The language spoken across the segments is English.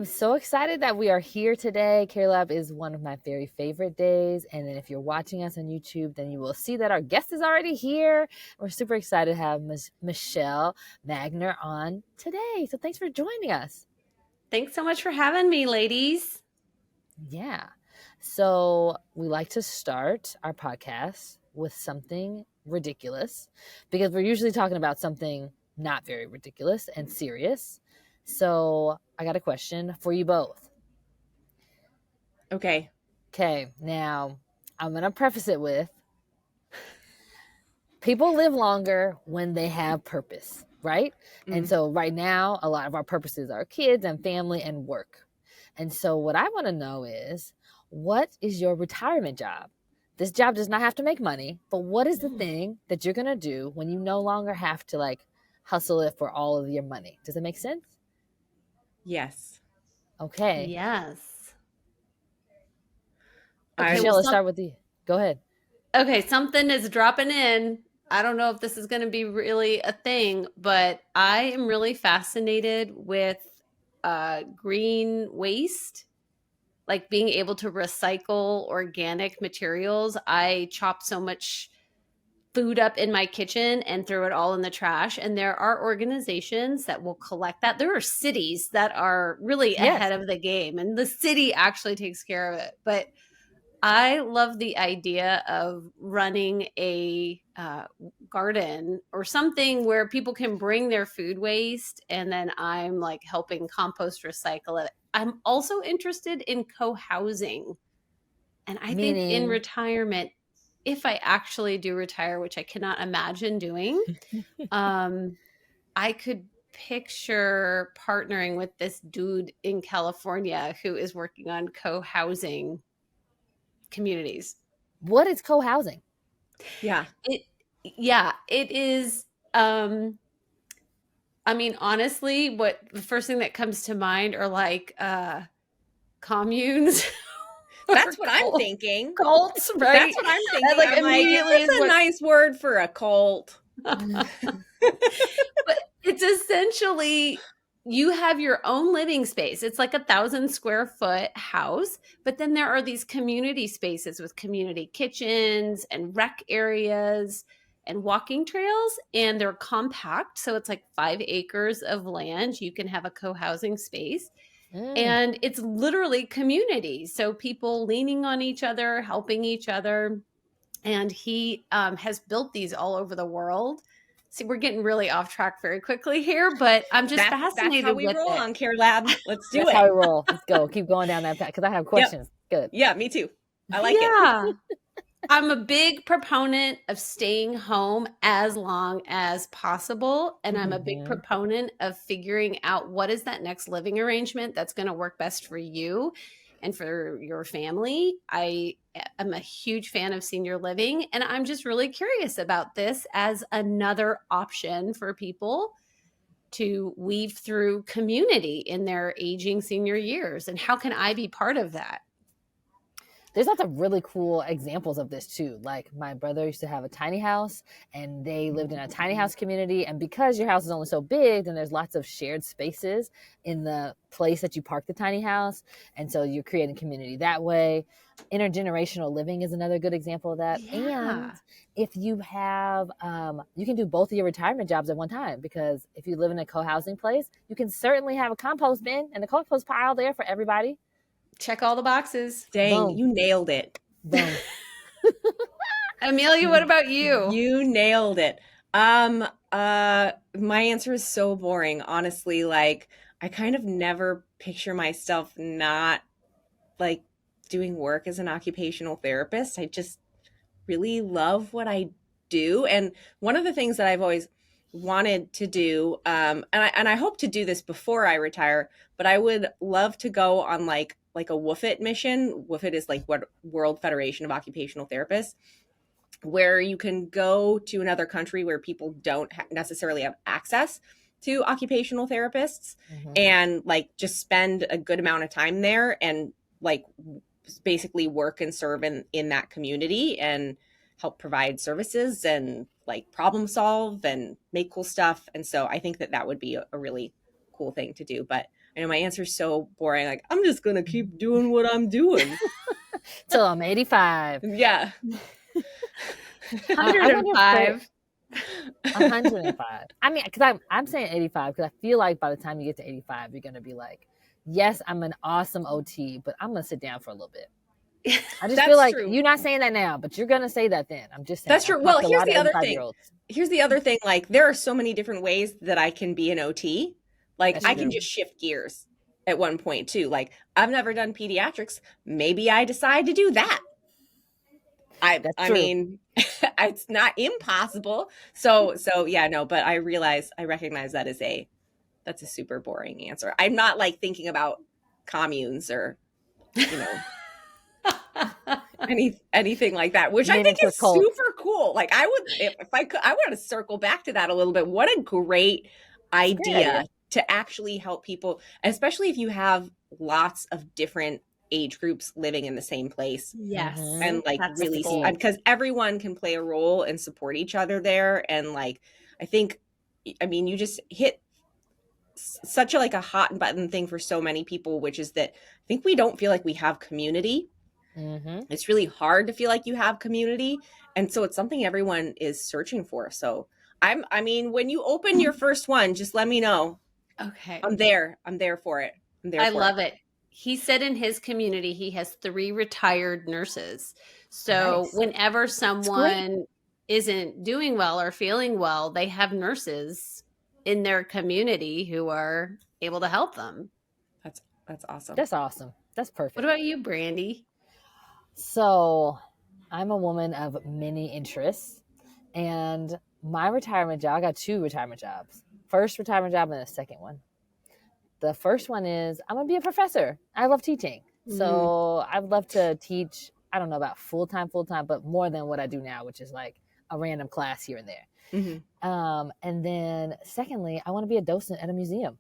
I'm so excited that we are here today. Care Lab is one of my very favorite days. And then if you're watching us on YouTube, then you will see that our guest is already here. We're super excited to have Michele Magner on today. So thanks for joining us. Thanks so much for having me, ladies. Yeah. So we like to start our podcast with something ridiculous because we're usually talking about something not very ridiculous and serious. So I got a question for you both. Okay. Now I'm going to preface it with people live longer when they have purpose, right? Mm-hmm. And so right now, a lot of our purposes are kids and family and work. And so what I want to know is, what is your retirement job? This job does not have to make money, but what is the thing that you're going to do when you no longer have to like hustle it for all of your money? Does that make sense? Yes. Okay. Yes. Okay, Michele, let's start with you. Go ahead. Okay, something is dropping in. I don't know if this is going to be really a thing, but I am really fascinated with green waste, like being able to recycle organic materials. I chop so much food up in my kitchen and throw it all in the trash. And there are organizations that will collect that. There are cities that are really ahead of the game, and the city actually takes care of it. But I love the idea of running a garden or something where people can bring their food waste, and then I'm like helping compost, recycle it. I'm also interested in co-housing. And I think in retirement, if I actually do retire, which I cannot imagine doing, I could picture partnering with this dude in California who is working on co-housing communities. What is co-housing? Yeah. It is. I mean, honestly, what the first thing that comes to mind are like communes. That's what I'm thinking. Cults, right? That's what I'm thinking. Like, I'm immediately like, that's a nice word for a cult. But it's essentially, you have your own living space. It's like 1,000 square foot house, but then there are these community spaces with community kitchens and rec areas and walking trails, and they're compact. So it's like 5 acres of land. You can have a co-housing space. And it's literally community. So people leaning on each other, helping each other. And he has built these all over the world. See, we're getting really off track very quickly here, but I'm just fascinated. That's how we roll on Care Lab. Let's do it. That's how we roll. Let's go. Keep going down that path because I have questions. Yep. Good. Yeah, me too. I like it. I'm a big proponent of staying home as long as possible. And I'm a big proponent of figuring out what is that next living arrangement that's going to work best for you and for your family. I am a huge fan of senior living, and I'm just really curious about this as another option for people to weave through community in their aging senior years. And how can I be part of that? There's lots of really cool examples of this too. Like my brother used to have a tiny house and they lived in a tiny house community. And because your house is only so big, then there's lots of shared spaces in the place that you park the tiny house. And so you're creating community that way. Intergenerational living is another good example of that. Yeah. And if you have, you can do both of your retirement jobs at one time, because if you live in a co-housing place, you can certainly have a compost bin and a compost pile there for everybody. Check all the boxes. Dang, boom. You nailed it. Amelia, what about you? You nailed it. My answer is so boring. Honestly, like I kind of never picture myself not like doing work as an occupational therapist. I just really love what I do. And one of the things that I've always wanted to do, and I hope to do this before I retire, but I would love to go on like a WFIT mission. WFIT is like what World Federation of Occupational Therapists, where you can go to another country where people don't necessarily have access to occupational therapists, and like just spend a good amount of time there and like basically work and serve in that community and help provide services and like problem solve and make cool stuff. And so I think that would be a really cool thing to do. But I know my answer is so boring. Like, I'm just going to keep doing what I'm doing. Till I'm 85. Yeah. I wonder if 105. 105. I mean, because I'm saying 85 because I feel like by the time you get to 85, you're going to be like, yes, I'm an awesome OT, but I'm going to sit down for a little bit. I just feel That's like true. you're not saying that now, but you're going to say that then. I'm just saying. That's true. I've Well, talked to a here's lot the of other 85 thing. year olds. Here's the other thing. Like, there are so many different ways that I can be an OT. Like, That's I can true. just shift gears at one point too. Like, I've never done pediatrics. Maybe I decide to do that. I That's true. mean, it's not impossible. So yeah, no, but I recognize that's a super boring answer. I'm not like thinking about communes or, you know, anything like that, which I think Miniature is cult. super cool. Like, I would, if I could, I want to circle back to that a little bit. What a great idea to actually help people, especially if you have lots of different age groups living in the same place. Yes. And like That's really, cool. because everyone can play a role and support each other there. And like, I think, I mean, you just hit such a like a hot button thing for so many people, which is that I think we don't feel like we have community. It's really hard to feel like you have community. And so it's something everyone is searching for. So I mean, when you open your first one, just let me know. Okay. I'm there for it. I love it. He said in his community, he has 3 retired nurses. So Nice. whenever someone isn't doing well or feeling well, they have nurses in their community who are able to help them. That's awesome. That's awesome. That's perfect. What about you, Brandy? So I'm a woman of many interests, and my retirement job, I got 2 retirement jobs. First retirement job and a second one. The first one is I'm going to be a professor. I love teaching. So I'd love to teach, I don't know about full-time, but more than what I do now, which is like a random class here and there. And then secondly, I want to be a docent at a museum.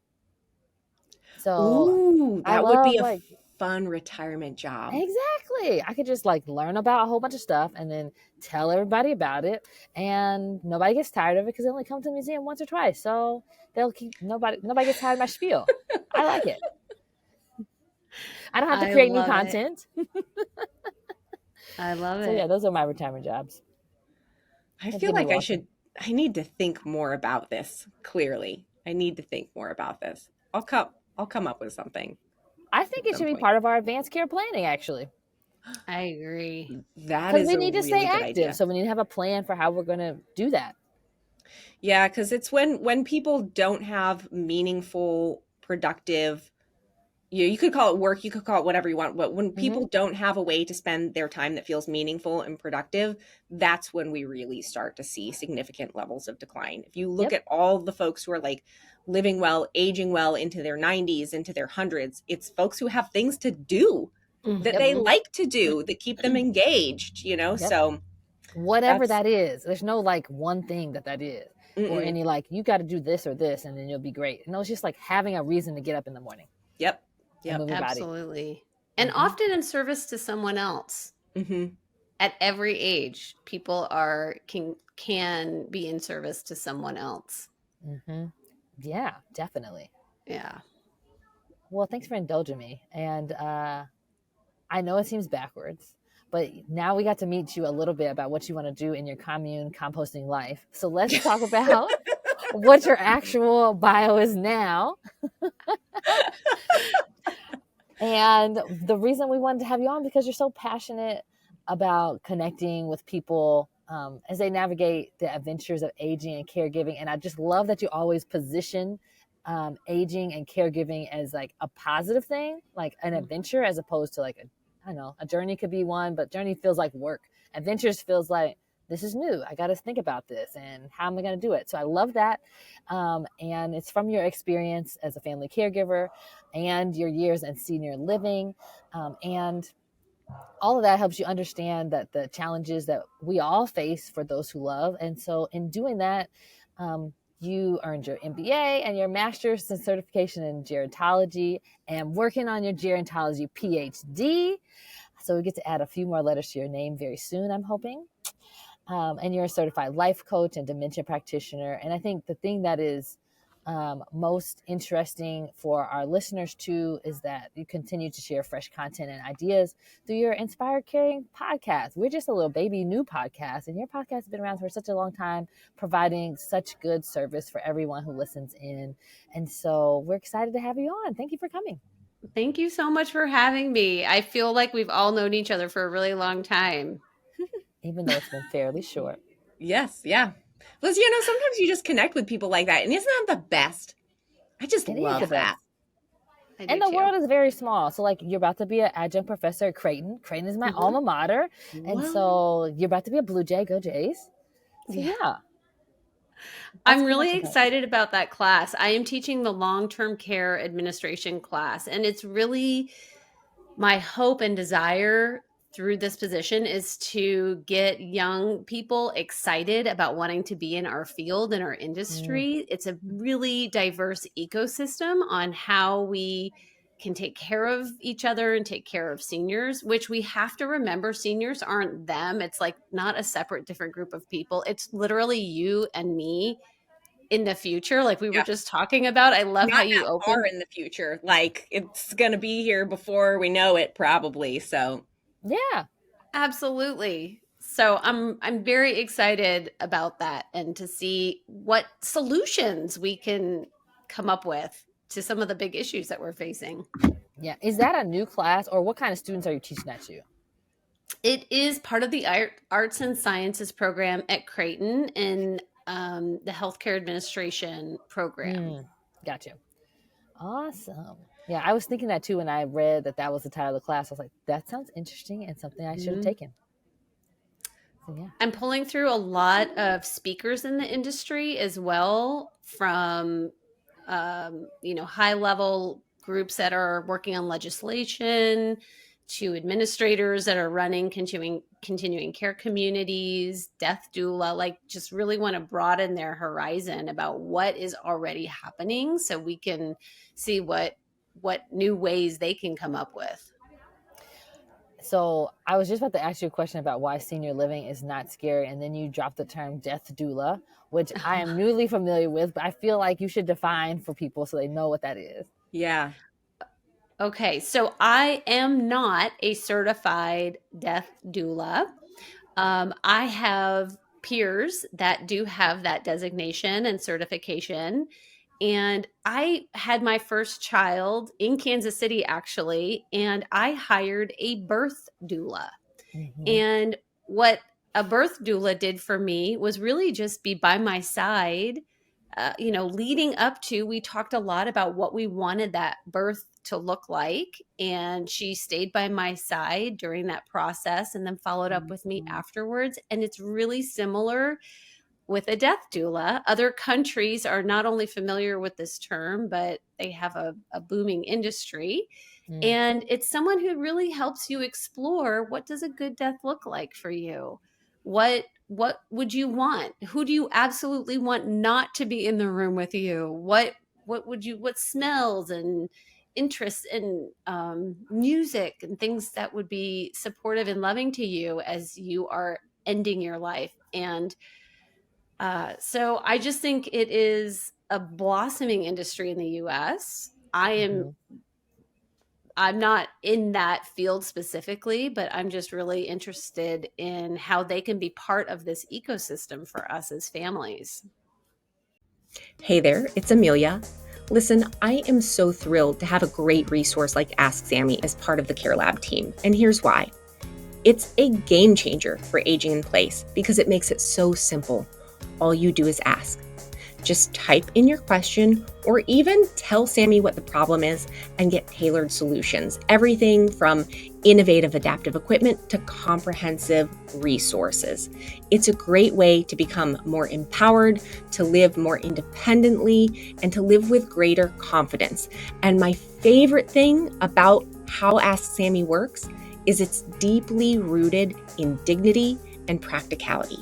So that would be a fun retirement job. Exactly. I could just like learn about a whole bunch of stuff and then tell everybody about it, and nobody gets tired of it because they only come to the museum once or twice. So they'll keep nobody gets tired of my spiel. I like it. I don't have to create new content. I love it. So yeah, those are my retirement jobs. I feel like I need to think more about this. Clearly, I need to think more about this. I'll come up with something. I think it should be part of our advanced care planning, actually. I agree. That is because we need to stay active, idea. So we need to have a plan for how we're going to do that. Yeah, because it's when people don't have meaningful, productive, you could call it work, you could call it whatever you want, but when people don't have a way to spend their time that feels meaningful and productive, that's when we really start to see significant levels of decline. If you look at all the folks who are like living well, aging well into their 90s, into their hundreds, it's folks who have things to do that they like to do that keep them engaged, you know? So whatever that is, there's no like one thing that is. Or any like, you got to do this or this and then you'll be great. No, it's just like having a reason to get up in the morning. Yep. Absolutely. And often in service to someone else. At every age, people can be in service to someone else. Yeah, definitely. Yeah. Well, thanks for indulging me. And I know it seems backwards, but now we got to meet you a little bit about what you want to do in your commune composting life. So let's talk about what your actual bio is now. And the reason we wanted to have you on, because you're so passionate about connecting with people as they navigate the adventures of aging and caregiving. And I just love that you always position aging and caregiving as like a positive thing, like an adventure, as opposed to like a journey could be one, but journey feels like work. Adventures feels like, this is new. I got to think about this and how am I going to do it? So I love that. And it's from your experience as a family caregiver and your years in senior living. And all of that helps you understand that the challenges that we all face for those who love. And so in doing that, you earned your MBA and your master's in certification in gerontology and working on your gerontology PhD. So we get to add a few more letters to your name very soon, I'm hoping. And you're a certified life coach and dementia practitioner. And I think the thing that is most interesting for our listeners too is that you continue to share fresh content and ideas through your Inspired Caring podcast. We're just a little baby new podcast, and your podcast has been around for such a long time, providing such good service for everyone who listens in. And so we're excited to have you on. Thank you for coming. Thank you so much for having me. I feel like we've all known each other for a really long time. Even though it's been fairly short. Yes, yeah. Plus, sometimes you just connect with people like that, and isn't that the best? I just love that. And the world is very small. So, like, you're about to be an adjunct professor at Creighton. Creighton is my alma mater. And so you're about to be a Blue Jay. Go Jays. So, yeah. I'm really excited about that class. I am teaching the long-term care administration class, and it's really my hope and desire through this position is to get young people excited about wanting to be in our field and our industry. It's a really diverse ecosystem on how we can take care of each other and take care of seniors, which we have to remember seniors aren't them. It's like not a separate, different group of people. It's literally you and me in the future, like we were just talking about. I love how you open in the future. Like it's going to be here before we know it, probably. So yeah, absolutely. So I'm very excited about that and to see what solutions we can come up with to some of the big issues that we're facing. Yeah. Is that a new class, or what kind of students are you teaching that to? It is part of the Arts and Sciences program at Creighton in the Healthcare Administration program. Gotcha. Awesome. Yeah, I was thinking that too when I read that was the title of the class. I was like, that sounds interesting and something I should have taken. So, yeah. I'm pulling through a lot of speakers in the industry as well from, high level groups that are working on legislation to administrators that are running continuing care communities, death doula, like just really want to broaden their horizon about what is already happening so we can see what new ways they can come up with. So I was just about to ask you a question about why senior living is not scary. And then you dropped the term death doula, which I am newly familiar with, but I feel like you should define for people so they know what that is. Yeah. Okay, so I am not a certified death doula. I have peers that do have that designation and certification. And I had my first child in Kansas City, actually, and I hired a birth doula. And what a birth doula did for me was really just be by my side. Leading up to, we talked a lot about what we wanted that birth to look like. And she stayed by my side during that process and then followed up with me afterwards. And it's really similar with a death doula. Other countries are not only familiar with this term, but they have a booming industry. And it's someone who really helps you explore, what does a good death look like for you? What would you want? Who do you absolutely want not to be in the room with you? What smells and interests and music and things that would be supportive and loving to you as you are ending your life? And so I just think it is a blossoming industry in the US. I'm not in that field specifically, but I'm just really interested in how they can be part of this ecosystem for us as families. Hey there, it's Amelia. Listen, I am so thrilled to have a great resource like Ask Sammy as part of the Care Lab team, and here's why. It's a game changer for aging in place because it makes it so simple. All you do is ask. Just type in your question or even tell Sammy what the problem is and get tailored solutions. Everything from innovative adaptive equipment to comprehensive resources. It's a great way to become more empowered, to live more independently, and to live with greater confidence. And my favorite thing about how Ask Sammy works is it's deeply rooted in dignity and practicality.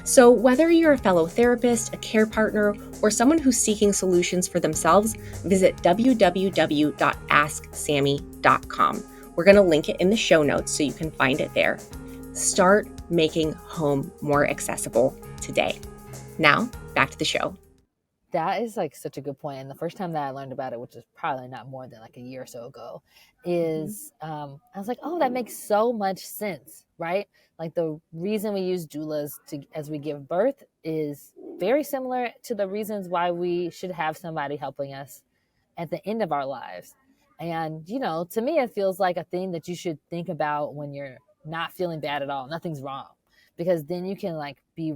So whether you're a fellow therapist, a care partner, or someone who's seeking solutions for themselves, visit www.asksammy.com. We're going to link it in the show notes so you can find it there. Start making home more accessible today. Now, back to the show. that is like such a good point. And the first time that I learned about it, which is probably not more than like a year or so ago, is I was like, oh, that makes so much sense, right? Like the reason we use doulas to as we give birth is very similar to the reasons why we should have somebody helping us at the end of our lives. And, you know, to me, it feels like a thing that you should think about when you're not feeling bad at all. Nothing's wrong. Because then you can like be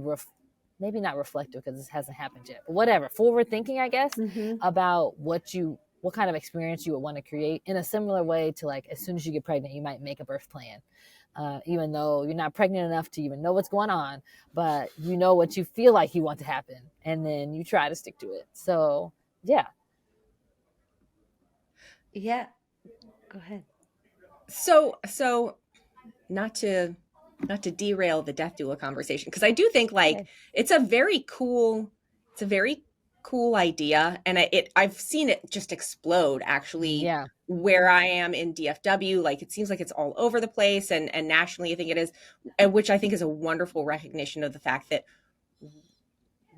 maybe not reflective because this hasn't happened yet, but whatever, forward thinking, I guess, about what kind of experience you would want to create in a similar way to like as soon as you get pregnant, you might make a birth plan. Even though you're not pregnant enough to even know what's going on, but you know what you feel like you want to happen, and then you try to stick to it. So, yeah. Yeah. Go ahead. So not to derail the death doula conversation, because I do think like it's a very cool idea, and I've seen it just explode actually. Yeah. Where I am in DFW, like it seems like it's all over the place, and nationally I think it is, and which I think is a wonderful recognition of the fact that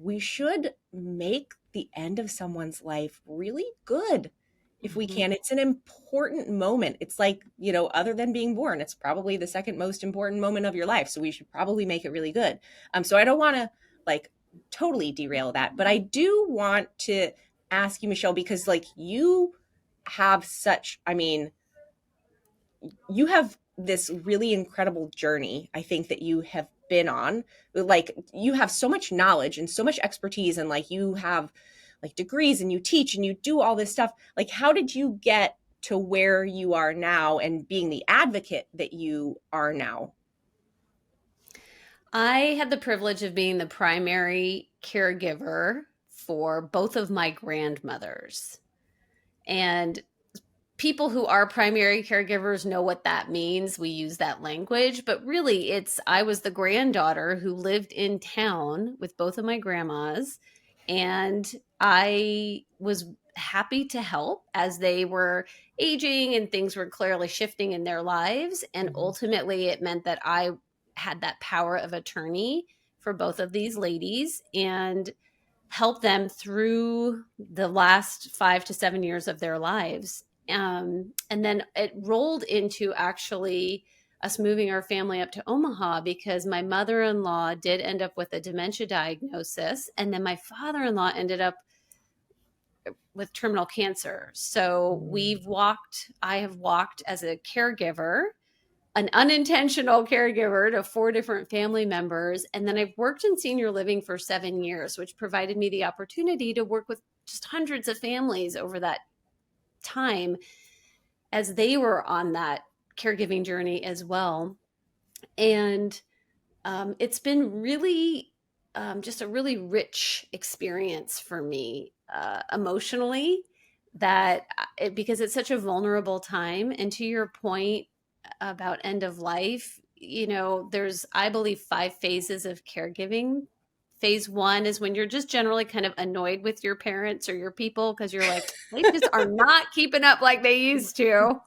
we should make the end of someone's life really good if we can. It's an important moment. It's like, you know, other than being born, it's probably the second most important moment of your life. So we should probably make it really good. So I don't want to like totally derail that, but I do want to ask you, Michele, because like you have you have this really incredible journey, I think, that you have been on. Like you have so much knowledge and so much expertise, and like you have like degrees and you teach and you do all this stuff. Like how did you get to where you are now and being the advocate that you are now? I had the privilege of being the primary caregiver for both of my grandmothers. And people who are primary caregivers know what that means. We use that language, but really I was the granddaughter who lived in town with both of my grandmas, and I was happy to help as they were aging and things were clearly shifting in their lives. And ultimately it meant that I had that power of attorney for both of these ladies and help them through the last 5 to 7 years of their lives. And then it rolled into actually us moving our family up to Omaha because my mother-in-law did end up with a dementia diagnosis. And then my father-in-law ended up with terminal cancer. So I have walked as a caregiver, an unintentional caregiver to 4 different family members. And then I've worked in senior living for 7 years, which provided me the opportunity to work with just hundreds of families over that time as they were on that caregiving journey as well. And it's been really just a really rich experience for me emotionally, because it's such a vulnerable time. And to your point about end of life, you know, there's, I believe, 5 phases of caregiving. Phase 1 is when you're just generally kind of annoyed with your parents or your people because you're like, they just are not keeping up like they used to.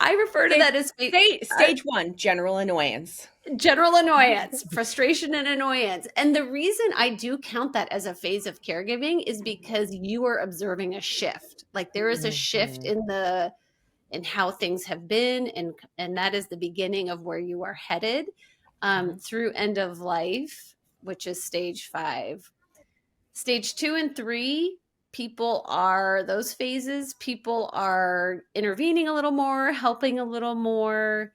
I refer to that as stage 1, general annoyance. General annoyance, frustration and annoyance. And the reason I do count that as a phase of caregiving is because you are observing a shift. Like there is a shift in how things have been, and that is the beginning of where you are headed through end of life, which is stage 5. Stage 2 and 3, those phases, people are intervening a little more, helping a little more,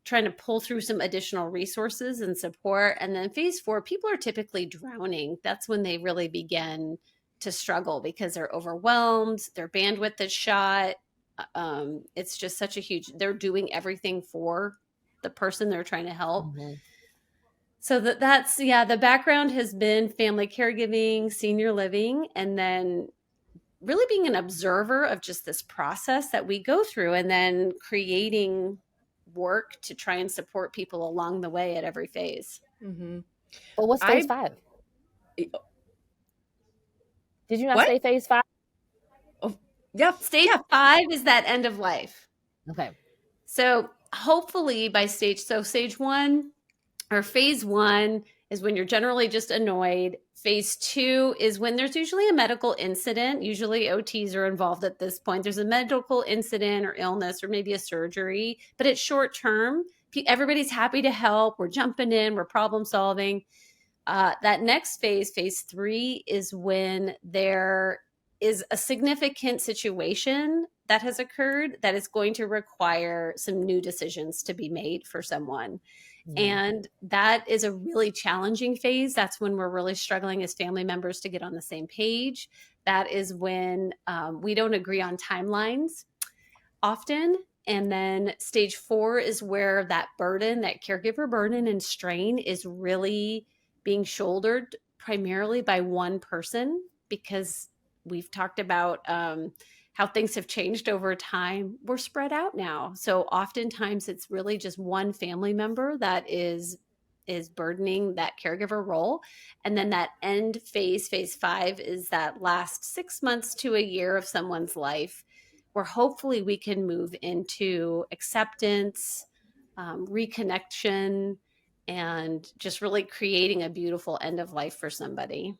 trying to pull through some additional resources and support. And then phase 4, people are typically drowning. That's when they really begin to struggle because they're overwhelmed, their bandwidth is shot. It's just such a they're doing everything for the person they're trying to help. So that's the background has been family caregiving, senior living, and then really being an observer of just this process that we go through, and then creating work to try and support people along the way at every phase. But what's phase 5? Did you not say phase 5? Oh, yeah. Stage 5 is that end of life. Okay. So hopefully by stage 1 or phase 1 is when you're generally just annoyed. Phase 2 is when there's usually a medical incident. Usually OTs are involved at this point. There's a medical incident or illness or maybe a surgery, but it's short term. Everybody's happy to help. We're jumping in, we're problem solving. That next phase, phase 3, is when there is a significant situation that has occurred that is going to require some new decisions to be made for someone. And that is a really challenging phase. That's when we're really struggling as family members to get on the same page. That is when we don't agree on timelines often. And then stage 4 is where that burden, that caregiver burden and strain, is really being shouldered primarily by one person, because we've talked about how things have changed over time. We're spread out now. So oftentimes it's really just one family member that is burdening that caregiver role. And then that end phase, phase 5, is that last 6 months to a year of someone's life, where hopefully we can move into acceptance, reconnection, and just really creating a beautiful end of life for somebody.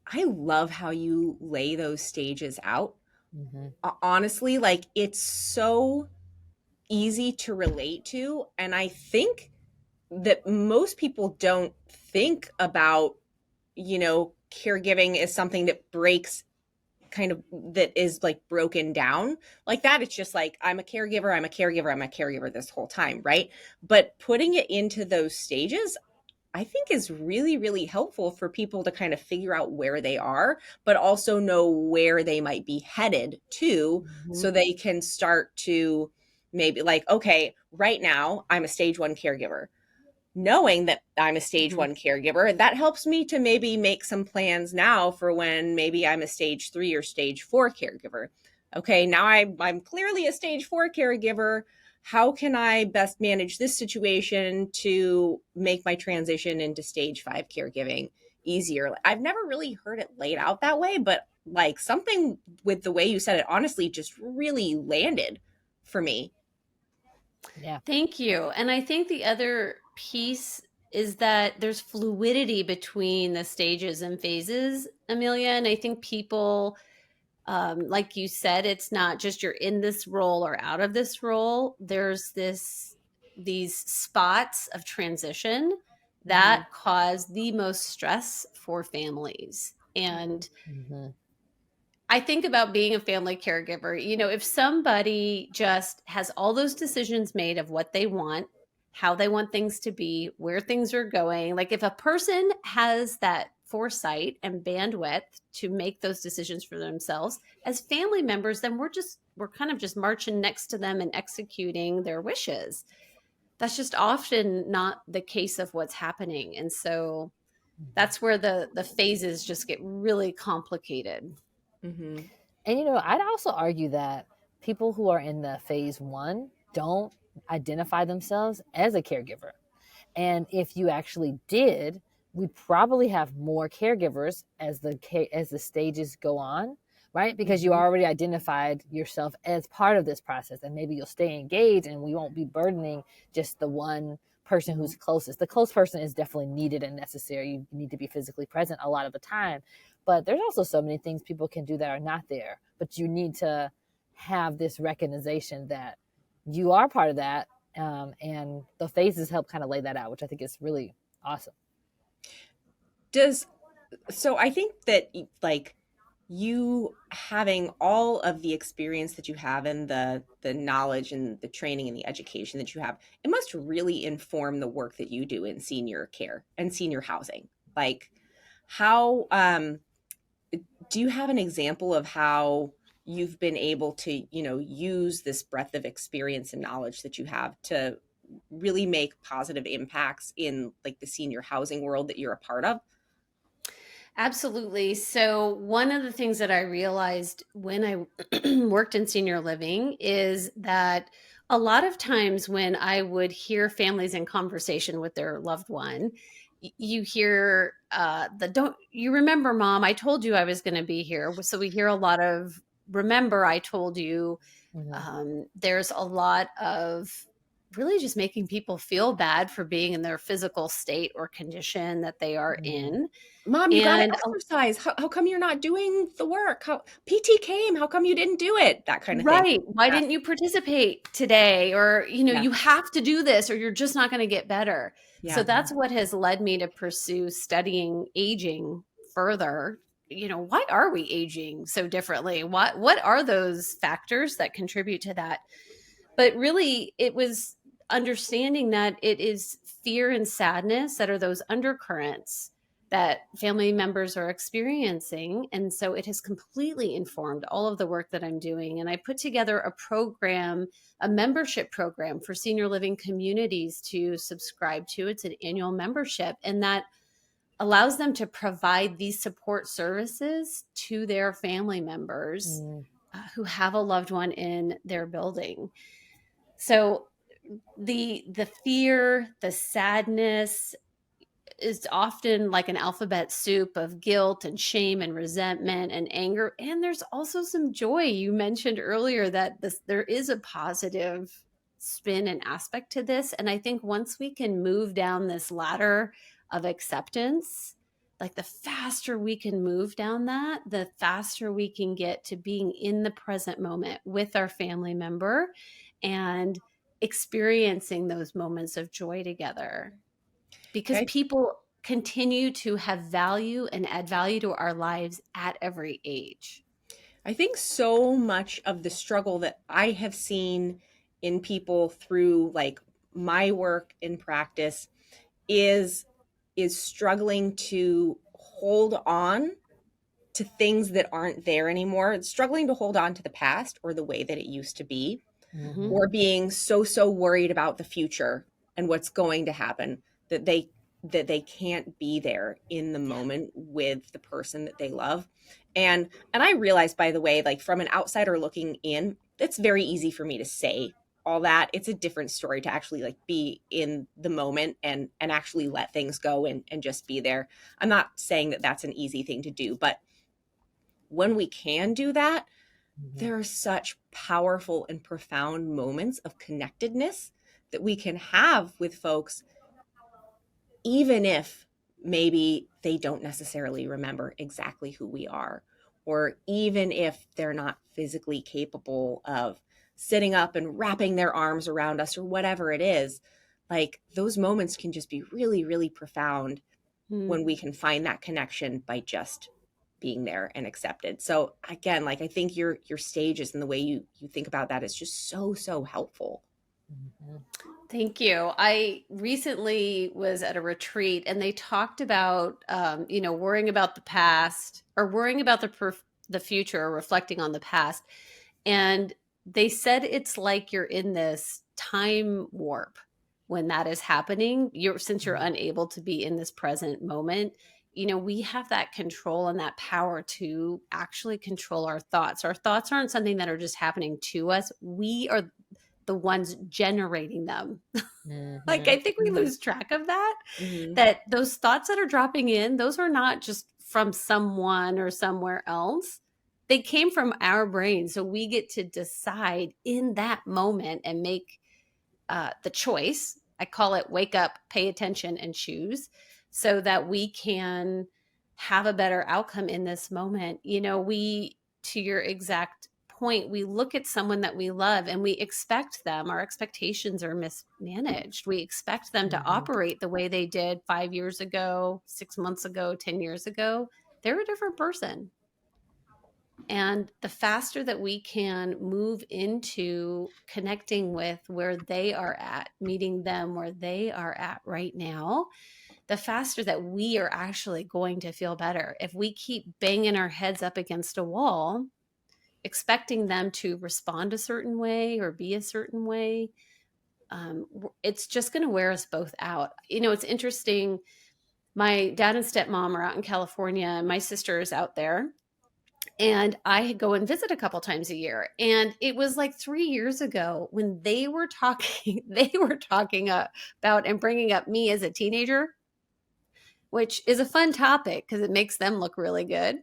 I love how you lay those stages out. Mm-hmm. Honestly, like, it's so easy to relate to. And I think that most people don't think about, caregiving as something that breaks, kind of, that is like broken down like that. It's just like, I'm a caregiver, I'm a caregiver, I'm a caregiver this whole time, right? But putting it into those stages, I think, is really, really helpful for people to kind of figure out where they are, but also know where they might be headed to, so they can start to maybe, like, okay, right now I'm a stage 1 caregiver. Knowing that I'm a stage 1 caregiver, that helps me to maybe make some plans now for when maybe I'm a stage 3 or stage 4 caregiver. Okay, now I'm clearly a stage 4 caregiver. How can I best manage this situation to make my transition into stage 5 caregiving easier? I've never really heard it laid out that way, but like, something with the way you said it, honestly, just really landed for me. Yeah. Thank you. And I think the other piece is that there's fluidity between the stages and phases, Amelia. And I think people, like you said, it's not just you're in this role or out of this role. There's these spots of transition that cause the most stress for families. And I think about being a family caregiver. If somebody just has all those decisions made of what they want, how they want things to be, where things are going, like, if a person has that foresight and bandwidth to make those decisions for themselves as family members, then we're kind of just marching next to them and executing their wishes. That's just often not the case of what's happening. And so that's where the phases just get really complicated. Mm-hmm. And I'd also argue that people who are in the phase 1 don't identify themselves as a caregiver. And if you actually did, we probably have more caregivers as the stages go on, right? Because you already identified yourself as part of this process, and maybe you'll stay engaged, and we won't be burdening just the one person who's closest. The close person is definitely needed and necessary. You need to be physically present a lot of the time. But there's also so many things people can do that are not there. But you need to have this recognition that you are part of that. And the phases help kind of lay that out, which I think is really awesome. So I think that, like, you having all of the experience that you have, and the knowledge and the training and the education that you have, it must really inform the work that you do in senior care and senior housing. Like, how do you have an example of how you've been able to, use this breadth of experience and knowledge that you have to really make positive impacts in, like, the senior housing world that you're a part of? Absolutely. So, one of the things that I realized when I worked in senior living is that a lot of times when I would hear families in conversation with their loved one, you hear don't you remember, mom, I told you I was going to be here. So we hear a lot of remember, I told you. There's a lot of really just making people feel bad for being in their physical state or condition that they are in. Mom, you got to And exercise. How come you're not doing the work? How PT came? How come you didn't do it? That kind of thing. right, why Yeah. didn't you participate today? Or, Yeah. you have to do this or you're just not going to get better. So Yeah. that's what has led me to pursue studying aging further. Why are we aging so differently? What are those factors that contribute to that? But really, it was understanding that it is fear and sadness that are those undercurrents that family members are experiencing. And so it has completely informed all of the work that I'm doing. And I put together a program, a membership program for senior living communities to subscribe to. It's an annual membership, and that allows them to provide these support services to their family members who have a loved one in their building. So the fear, the sadness is often like an alphabet soup of guilt and shame and resentment and anger. And there's also some joy. You mentioned earlier that there is a positive spin and aspect to this. And I think once we can move down this ladder of acceptance, like the faster we can move down that, the faster we can get to being in the present moment with our family member and experiencing those moments of joy together. Because Okay. people continue to have value and add value to our lives at every age. I think so much of the struggle that I have seen in people through like my work in practice is struggling to hold on to things that aren't there anymore. It's struggling to hold on to the past or the way that it used to be, or being so worried about the future and what's going to happen that they can't be there in the moment with the person that they love. And I realize, by the way, like from an outsider looking in, it's very easy for me to say all that. It's a different story to actually like be in the moment and actually let things go and just be there. I'm not saying that that's an easy thing to do, but when we can do that, there are such powerful and profound moments of connectedness that we can have with folks, even if maybe they don't necessarily remember exactly who we are, or even if they're not physically capable of sitting up and wrapping their arms around us or whatever it is. Like those moments can just be really, really profound when we can find that connection by just being there and accepted. So again, like I think your stages and the way you think about that is just so helpful. Thank you. I recently was at a retreat and they talked about, worrying about the past or worrying about the future or reflecting on the past. And they said it's like you're in this time warp when that is happening. Since you're unable to be in this present moment, we have that control and that power to actually control our thoughts. Our thoughts aren't something that are just happening to us. We are the ones generating them. Like, I think we lose track of that, that those thoughts that are dropping in, those are not just from someone or somewhere else. They came from our brain. So we get to decide in that moment and make the choice. I call it wake up, pay attention, and choose, so that we can have a better outcome in this moment. To your exact point, we look at someone that we love and we expect them, our expectations are mismanaged. We expect them to operate the way they did 5 years ago, 6 months ago, 10 years ago. They're a different person. And the faster that we can move into connecting with where they are at, meeting them where they are at right now, the faster that we are actually going to feel better. If we keep banging our heads up against a wall, expecting them to respond a certain way or be a certain way, it's just going to wear us both out. It's interesting. My dad and stepmom are out in California and my sister is out there. And I go and visit a couple times a year. And it was like 3 years ago when they were talking about and bringing up me as a teenager, which is a fun topic because it makes them look really good.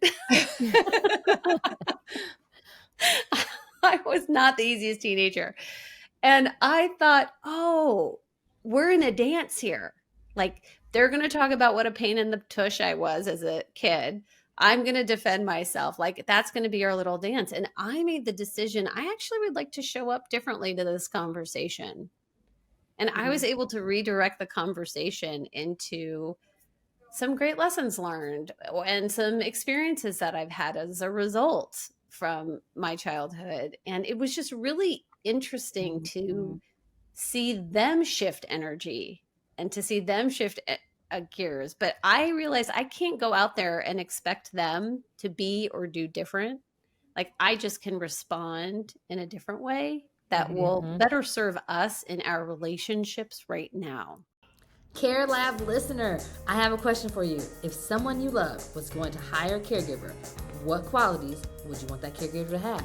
I was not the easiest teenager. And I thought, oh, we're in a dance here. Like, they're going to talk about what a pain in the tush I was as a kid. I'm going to defend myself. Like, that's going to be our little dance. And I made the decision, I actually would like to show up differently to this conversation. And I was able to redirect the conversation into some great lessons learned and some experiences that I've had as a result from my childhood. And it was just really interesting to see them shift energy and to see them shift gears. But I realized I can't go out there and expect them to be or do different. Like, I just can respond in a different way that will better serve us in our relationships right now. Care Lab listener, I have a question for you. If someone you love was going to hire a caregiver, what qualities would you want that caregiver to have?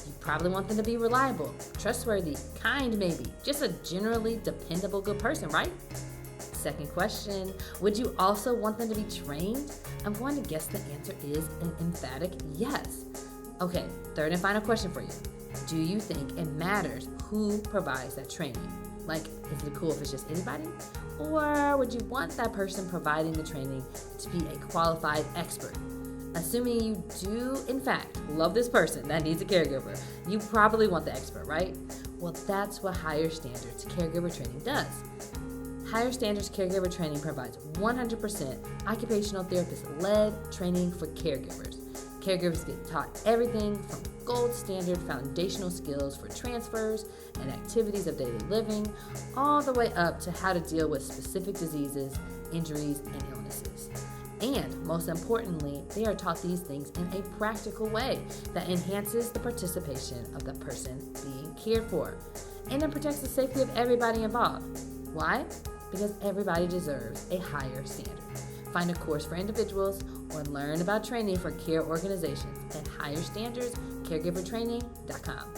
You probably want them to be reliable, trustworthy, kind maybe, just a generally dependable good person, right? Second question, would you also want them to be trained? I'm going to guess the answer is an emphatic yes. Okay, third and final question for you. Do you think it matters who provides that training? Like, is it cool if it's just anybody? Or would you want that person providing the training to be a qualified expert? Assuming you do, in fact, love this person that needs a caregiver, you probably want the expert, right? Well, that's what Higher Standards Caregiver Training does. Higher Standards Caregiver Training provides 100% occupational therapist-led training for caregivers. Caregivers get taught everything from gold standard foundational skills for transfers and activities of daily living, all the way up to how to deal with specific diseases, injuries, and illnesses. And most importantly, they are taught these things in a practical way that enhances the participation of the person being cared for, and it protects the safety of everybody involved. Why? Because everybody deserves a higher standard. Find a course for individuals or learn about training for care organizations at higherstandardscaregivertraining.com.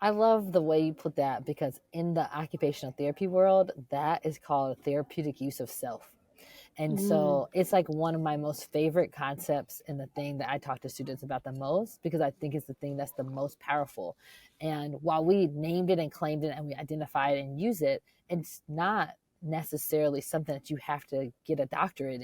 I love the way you put that, because in the occupational therapy world, that is called therapeutic use of self. And so it's like one of my most favorite concepts and the thing that I talk to students about the most, because I think it's the thing that's the most powerful. And while we named it and claimed it and we identify it and use it, it's not necessarily something that you have to get a doctorate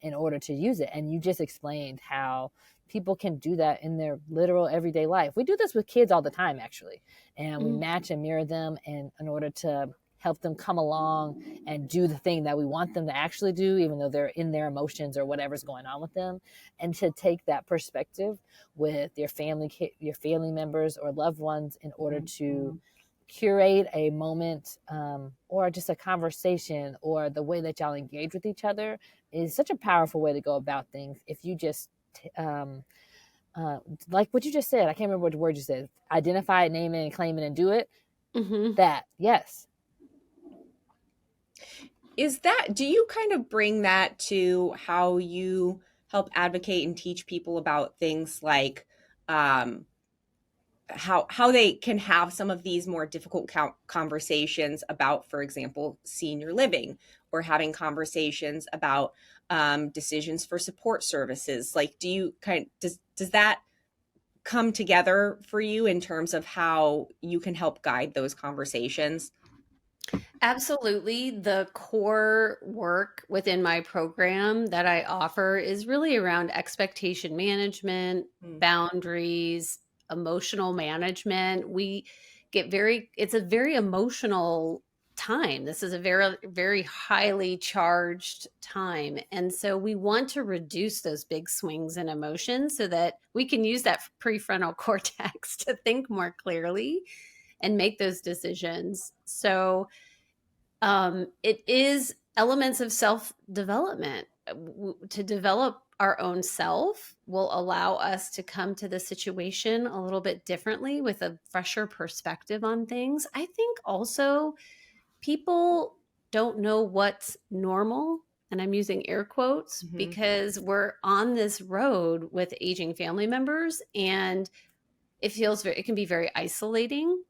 in order to use it. And you just explained how people can do that in their literal everyday life. We do this with kids all the time, actually, and we match and mirror them in order to help them come along and do the thing that we want them to actually do, even though they're in their emotions or whatever's going on with them. And to take that perspective with your family members or loved ones in order to curate a moment or just a conversation or the way that y'all engage with each other is such a powerful way to go about things. If you just like what you just said, I can't remember what word you said, identify it, name it, and claim it and do it. That, yes. Do you kind of bring that to how you help advocate and teach people about things like how they can have some of these more difficult conversations about, for example, senior living, or having conversations about decisions for support services? Like, do you does that come together for you in terms of how you can help guide those conversations? Absolutely. The core work within my program that I offer is really around expectation management, boundaries, emotional management. It's a very emotional time. This is a very, very highly charged time. And so we want to reduce those big swings in emotions so that we can use that prefrontal cortex to think more clearly and make those decisions. So it is elements of self-development. To develop our own self will allow us to come to the situation a little bit differently with a fresher perspective on things. I think also people don't know what's normal, and I'm using air quotes, because we're on this road with aging family members, and it can be very isolating.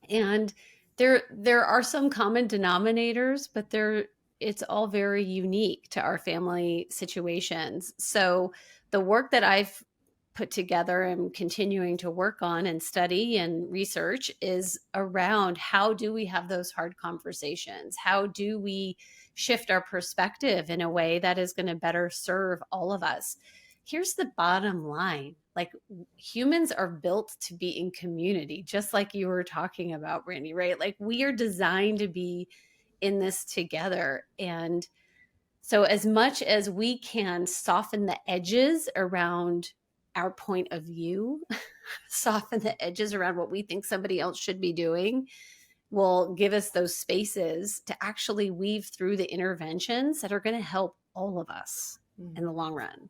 And there are some common denominators, but it's all very unique to our family situations. So the work that I've put together and continuing to work on and study and research is around how do we have those hard conversations? How do we shift our perspective in a way that is going to better serve all of us? Here's the bottom line. Like, humans are built to be in community, just like you were talking about, Brandy, right? Like, we are designed to be in this together. And so as much as we can soften the edges around our point of view, soften the edges around what we think somebody else should be doing, will give us those spaces to actually weave through the interventions that are going to help all of us in the long run.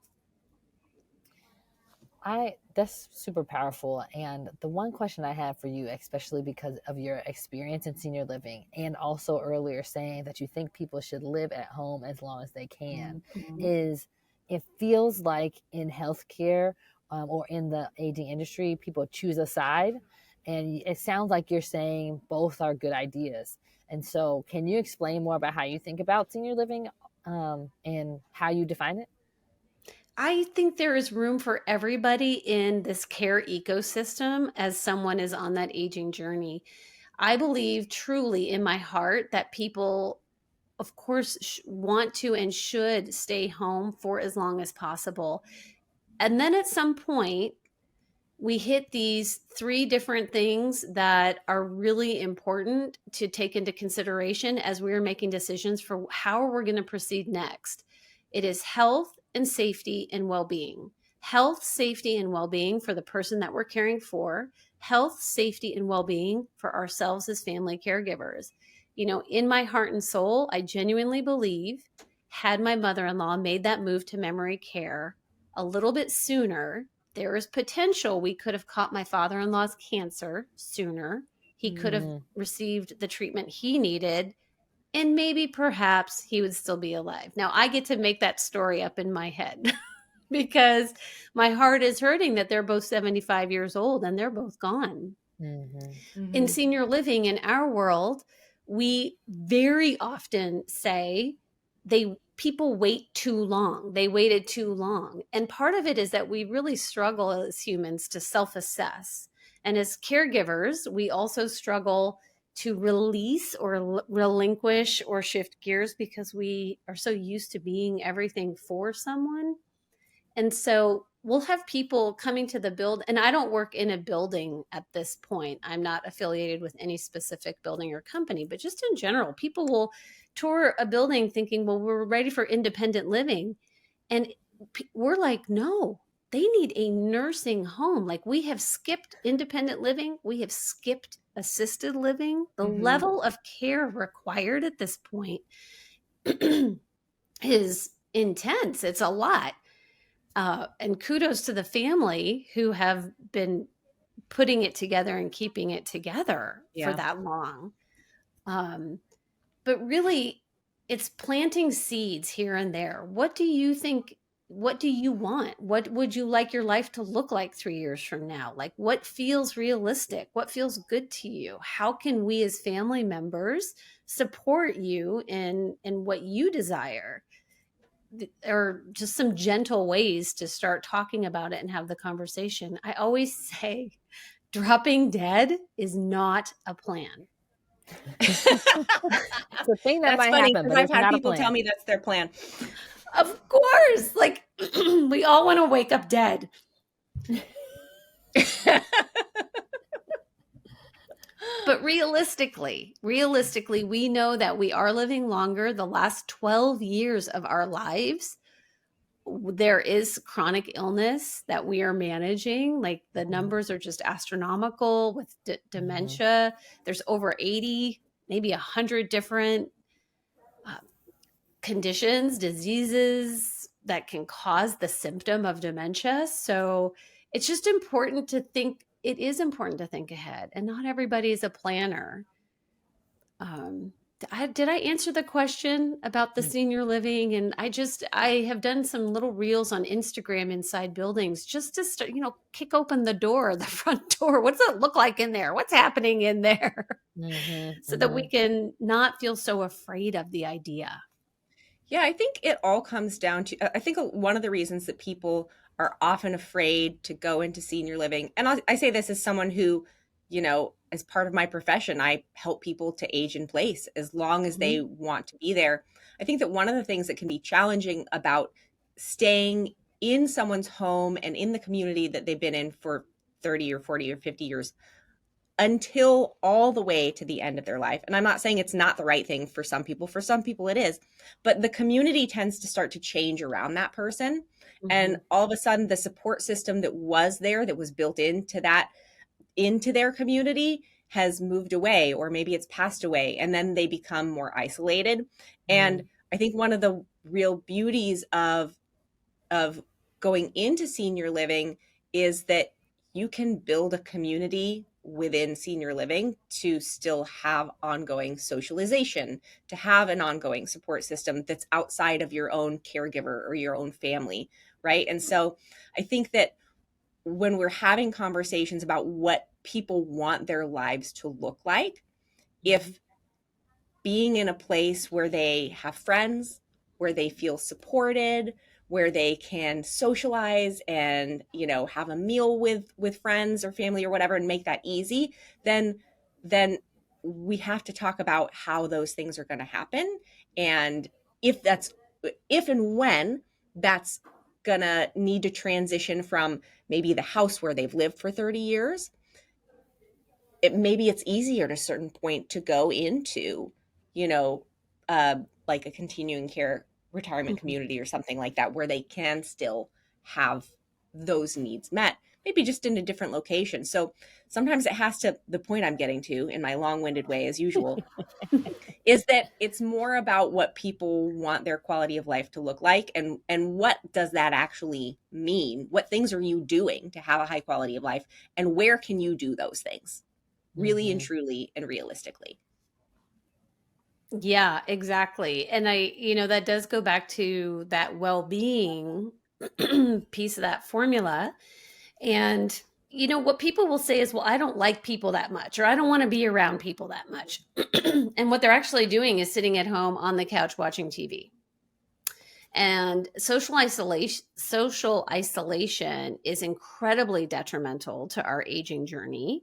That's super powerful. And the one question I have for you, especially because of your experience in senior living, and also earlier saying that you think people should live at home as long as they can, is it feels like in healthcare or in the aging industry, people choose a side. And it sounds like you're saying both are good ideas. And so can you explain more about how you think about senior living and how you define it? I think there is room for everybody in this care ecosystem as someone is on that aging journey. I believe truly in my heart that people, of course, want to and should stay home for as long as possible. And then at some point, we hit these three different things that are really important to take into consideration as we're making decisions for how we're going to proceed next. It is health and safety and well-being. Health, safety, and well-being for the person that we're caring for. Health, safety, and well-being for ourselves as family caregivers. You know, in my heart and soul, I genuinely believe, had my mother-in-law made that move to memory care a little bit sooner, there is potential we could have caught my father-in-law's cancer sooner. He could have received the treatment he needed, and maybe perhaps he would still be alive. Now, I get to make that story up in my head because my heart is hurting that they're both 75 years old and they're both gone. In senior living in our world, we very often say people wait too long. They waited too long. And part of it is that we really struggle as humans to self-assess. And as caregivers, we also struggle to release or relinquish or shift gears because we are so used to being everything for someone. And so we'll have people coming to the build, and I don't work in a building at this point. I'm not affiliated with any specific building or company, but just in general, people will tour a building thinking, well, we're ready for independent living. And we're like, no, they need a nursing home. Like, we have skipped independent living. We have skipped assisted living. The level of care required at this point is intense. It's a lot. And kudos to the family who have been putting it together and keeping it together for that long. But really, it's planting seeds here and there. What do you think? What do you want? What would you like your life to look like 3 years from now? Like, what feels realistic? What feels good to you? How can we as family members support you in what you desire? Or just some gentle ways to start talking about it and have the conversation. I always say dropping dead is not a plan. It's a thing that might funny, happen, but I've it's had not a people plan. tell me that's their plan. Of course, like we all want to wake up dead. But realistically, we know that we are living longer. The last 12 years of our lives, there is chronic illness that we are managing. Like, the numbers are just astronomical with dementia. There's over 80, maybe 100 different conditions, diseases that can cause the symptom of dementia. So it's just important to think. It is important to think ahead, and not everybody is a planner. Did I answer the question about the senior living? And I have done some little reels on Instagram inside buildings just to start, kick open the door, the front door. What does it look like in there? What's happening in there? So that we can not feel so afraid of the idea. Yeah, I think it all comes down to, I think one of the reasons that people are often afraid to go into senior living. And I say this as someone who, as part of my profession, I help people to age in place as long as they want to be there. I think that one of the things that can be challenging about staying in someone's home and in the community that they've been in for 30 or 40 or 50 years until all the way to the end of their life. And I'm not saying it's not the right thing for some people. For some people it is. But the community tends to start to change around that person. And all of a sudden the support system that was there, that was built into their community, has moved away, or maybe it's passed away, and then they become more isolated. And I think one of the real beauties of going into senior living is that you can build a community within senior living to still have ongoing socialization, to have an ongoing support system that's outside of your own caregiver or your own family, right? And so I think that when we're having conversations about what people want their lives to look like, if being in a place where they have friends, where they feel supported, where they can socialize and, have a meal with friends or family or whatever and make that easy, then we have to talk about how those things are going to happen. And if and when that's going to need to transition from maybe the house where they've lived for 30 years, maybe it's easier at a certain point to go into, you know, like a continuing care retirement community or something like that, where they can still have those needs met, maybe just in a different location. So sometimes it has to, the point I'm getting to in my long-winded way as usual, is that it's more about what people want their quality of life to look like, and what does that actually mean? What things are you doing to have a high quality of life, and where can you do those things really and truly and realistically? Yeah, exactly. And that does go back to that well-being piece of that formula. And what people will say is, well, I don't like people that much, or I don't want to be around people that much. And what they're actually doing is sitting at home on the couch watching TV. And social isolation is incredibly detrimental to our aging journey,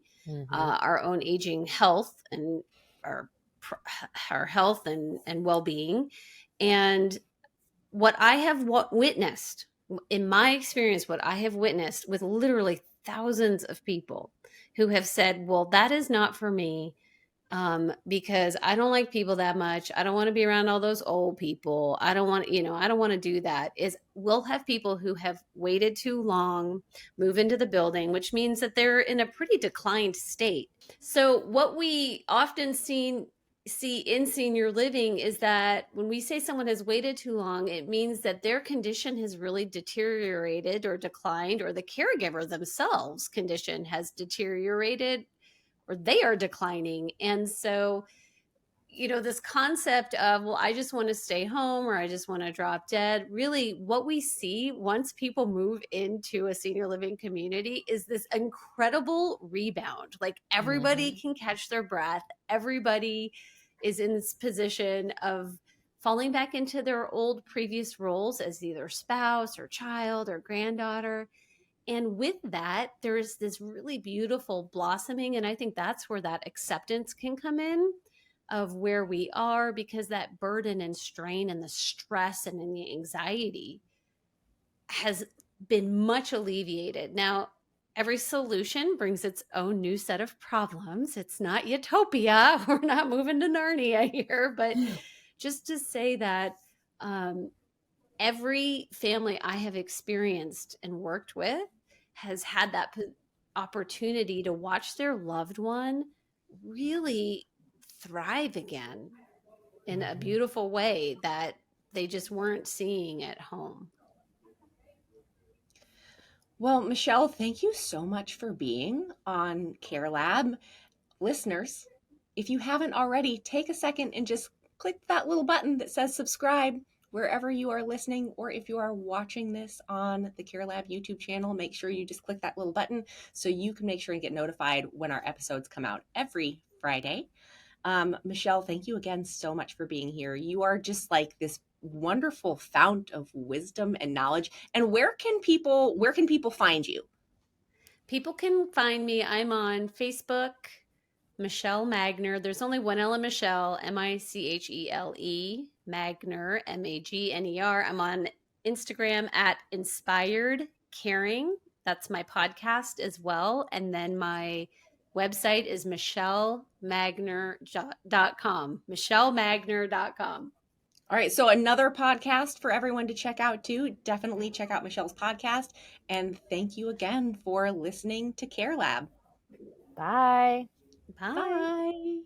our own aging health, and our our health and well-being. And what I have witnessed in my experience, what I have witnessed with literally thousands of people who have said, well, that is not for me, because I don't like people that much. I don't want to be around all those old people. I don't want, I don't want to do that. Is we'll have people who have waited too long move into the building, which means that they're in a pretty declined state. So what we often see in senior living is that when we say someone has waited too long, it means that their condition has really deteriorated or declined, or the caregiver themselves condition has deteriorated, or they are declining. And so, this concept of, well, I just want to stay home, or I just want to drop dead, really what we see once people move into a senior living community is this incredible rebound. Like everybody can catch their breath. Everybody is in this position of falling back into their old previous roles as either spouse or child or granddaughter. And with that, there's this really beautiful blossoming. And I think that's where that acceptance can come in of where we are, because that burden and strain and the stress and the anxiety has been much alleviated. Now, every solution brings its own new set of problems. It's not utopia. We're not moving to Narnia here, but just to say that every family I have experienced and worked with has had that opportunity to watch their loved one really thrive again in a beautiful way that they just weren't seeing at home. Well, Michele, thank you so much for being on Care Lab. Listeners, if you haven't already, take a second and just click that little button that says subscribe wherever you are listening, or if you are watching this on the Care Lab YouTube channel, make sure you just click that little button so you can make sure and get notified when our episodes come out every Friday. Michele, thank you again so much for being here. You are just like this wonderful fount of wisdom and knowledge. And where can people find you? People can find me. I'm on Facebook, Michele Magner. There's only one L in Michelle, Michele, Magner, Magner. I'm on Instagram at Inspired Caring. That's my podcast as well. And then my website is michelemagner.com. michelemagner.com. All right, so another podcast for everyone to check out too. Definitely check out Michele's podcast. And thank you again for listening to Care Lab. Bye. Bye. Bye.